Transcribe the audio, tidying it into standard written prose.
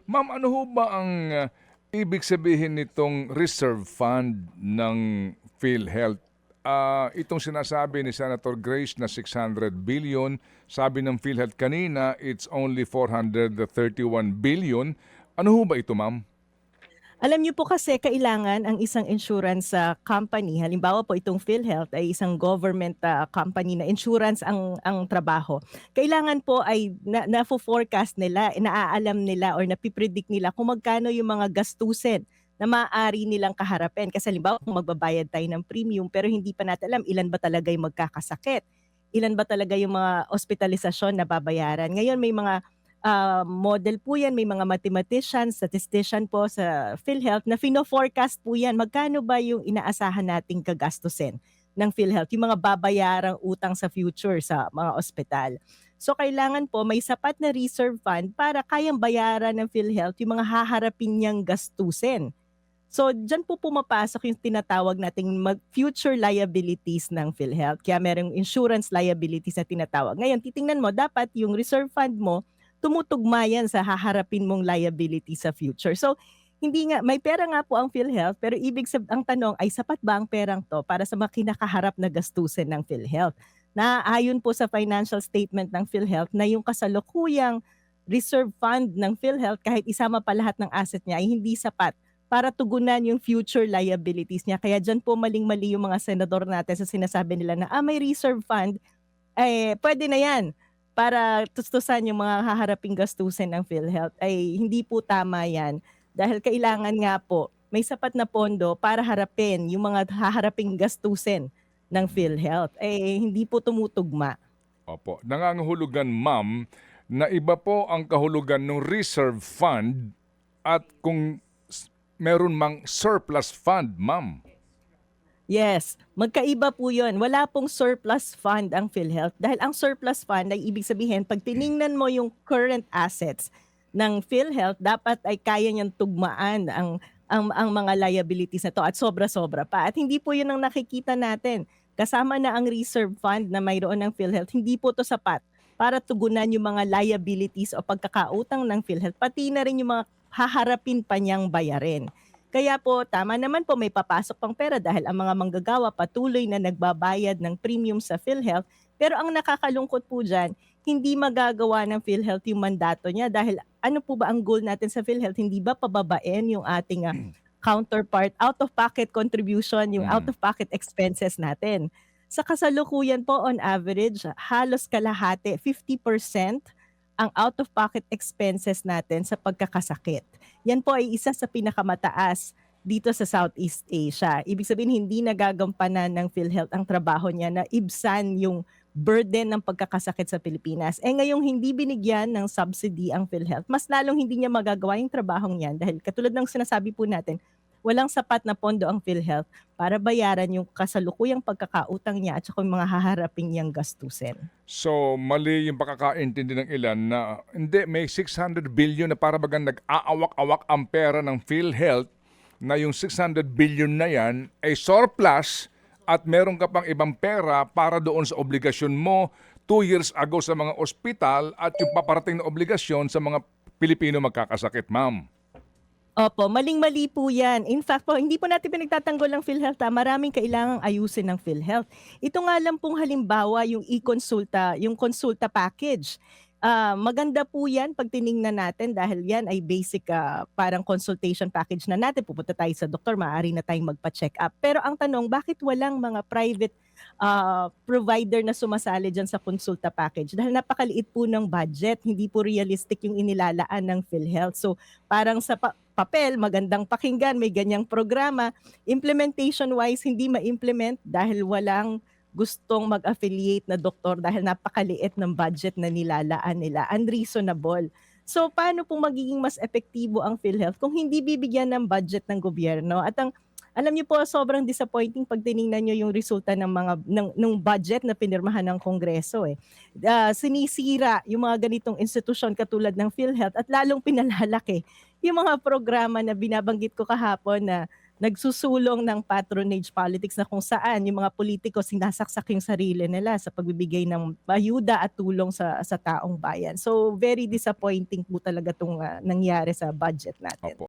Ma'am, ano ho ba ang ibig sabihin nitong reserve fund ng PhilHealth? Itong sinasabi ni Senator Grace na 600 billion, sabi ng PhilHealth kanina, it's only 431 billion. Ano ho ba ito, ma'am? Alam niyo po kasi kailangan ang isang insurance company, halimbawa po itong PhilHealth ay isang government company na insurance ang trabaho. Kailangan po ay nafo-forecast nila, naaalam nila or napipredict nila kung magkano yung mga gastusin na maaari nilang kaharapin. Kasi halimbawa kung magbabayad tayo ng premium pero hindi pa natin alam ilan ba talaga yung magkakasakit, ilan ba talaga yung mga ospitalisasyon na babayaran. Ngayon may mga model po yan, may mga mathematician, statistician po sa PhilHealth na fino-forecast po yan. Magkano ba yung inaasahan nating gagastusin ng PhilHealth, yung mga babayarang utang sa future sa mga ospital. So kailangan po may sapat na reserve fund para kayang bayaran ng PhilHealth yung mga haharapin niyang gastusin. So diyan po pumapasok yung tinatawag nating future liabilities ng PhilHealth. Kaya merong insurance liabilities na tinatawag. Ngayon titingnan mo dapat yung reserve fund mo tumutugma yan sa haharapin mong liability sa future. So hindi nga may pera nga po ang PhilHealth pero ang tanong ay sapat ba ang perang 'to para sa mga kinakaharap na gastusin ng PhilHealth? Ayon po sa financial statement ng PhilHealth na yung kasalukuyang reserve fund ng PhilHealth kahit isama pa lahat ng asset niya ay hindi sapat para tugunan yung future liabilities niya. Kaya diyan po maling-mali yung mga senador natin sa sinasabi nila na, may reserve fund, puwede na 'yan para tustusan yung mga haharaping gastusin ng PhilHealth. Ay hindi po tama 'yan dahil kailangan nga po may sapat na pondo para harapin yung mga haharaping gastusin ng PhilHealth. Hindi po tumutugma. Opo. Nangangahulugan, ma'am, na iba po ang kahulugan ng reserve fund at kung meron mang surplus fund, ma'am. Yes, magkaiba po 'yun. Wala pong surplus fund ang PhilHealth dahil ang surplus fund ay ibig sabihin 'pag tiningnan mo yung current assets ng PhilHealth dapat ay kaya niyang tugmaan ang mga liabilities na 'to at sobra-sobra pa at hindi po 'yun ang nakikita natin. Kasama na ang reserve fund na mayroon ng PhilHealth, hindi po 'to sapat para tugunan yung mga liabilities o pagkakautang ng PhilHealth, pati na rin yung mga haharapin pa niyang bayarin. Kaya po tama naman po may papasok pang pera dahil ang mga manggagawa patuloy na nagbabayad ng premium sa PhilHealth. Pero ang nakakalungkot po diyan, hindi magagawa ng PhilHealth yung mandato niya dahil ano po ba ang goal natin sa PhilHealth? Hindi ba pababain yung ating counterpart out-of-pocket contribution, yung Mm. out-of-pocket expenses natin. Sa kasalukuyan po on average, halos kalahati, 50% ang out-of-pocket expenses natin sa pagkakasakit. Yan po ay isa sa pinakamataas dito sa Southeast Asia. Ibig sabihin hindi nagagampanan ng PhilHealth ang trabaho niya na ibsan yung burden ng pagkakasakit sa Pilipinas. Ngayong hindi binigyan ng subsidy ang PhilHealth, mas lalong hindi niya magagawa yung trabahong yan dahil katulad ng sinasabi po natin, walang sapat na pondo ang PhilHealth para bayaran yung kasalukuyang pagkakautang niya at saka yung mga haharapin niyang gastusin. So, mali yung pakakaintindi ng ilan na hindi, may 600 billion na para bagang nag-aawak-awak ang pera ng PhilHealth na yung 600 billion na yan ay surplus at meron ka pang ibang pera para doon sa obligasyon mo 2 years ago sa mga ospital at yung paparating na obligasyon sa mga Pilipino magkakasakit, ma'am. Opo, maling-mali po 'yan. In fact po, hindi po natin pinagtatanggol ang PhilHealth, maraming kailangang ayusin ng PhilHealth. Ito nga lang pong halimbawa yung e-konsulta, yung konsulta package. Maganda po 'yan 'pag tiningnan natin dahil 'yan ay basic, parang consultation package na natin. Pupunta tayo sa doktor, maaari na tayong magpa-check-up. Pero ang tanong, bakit walang mga private, provider na sumasali diyan sa konsulta package? Dahil napakaliit po ng budget, hindi po realistic yung inilalaan ng PhilHealth. So, parang sa papel, magandang pakinggan, may ganyang programa. Implementation-wise, hindi ma-implement dahil walang gustong mag-affiliate na doktor dahil napakaliit ng budget na nilalaan nila, unreasonable. So, paano pong magiging mas epektibo ang PhilHealth kung hindi bibigyan ng budget ng gobyerno? At alam niyo po sobrang disappointing 'pag tiningnan niyo yung resulta ng mga ng budget na pinirmahan ng Kongreso, eh. Sinisira yung mga ganitong institusyon katulad ng PhilHealth at lalong pinalalaki yung mga programa na binabanggit ko kahapon na nagsusulong ng patronage politics na kung saan yung mga politiko sinasaksak yung sarili nila sa pagbibigay ng ayuda at tulong sa taong bayan. So very disappointing po talaga 'tong nangyari sa budget natin. Opo.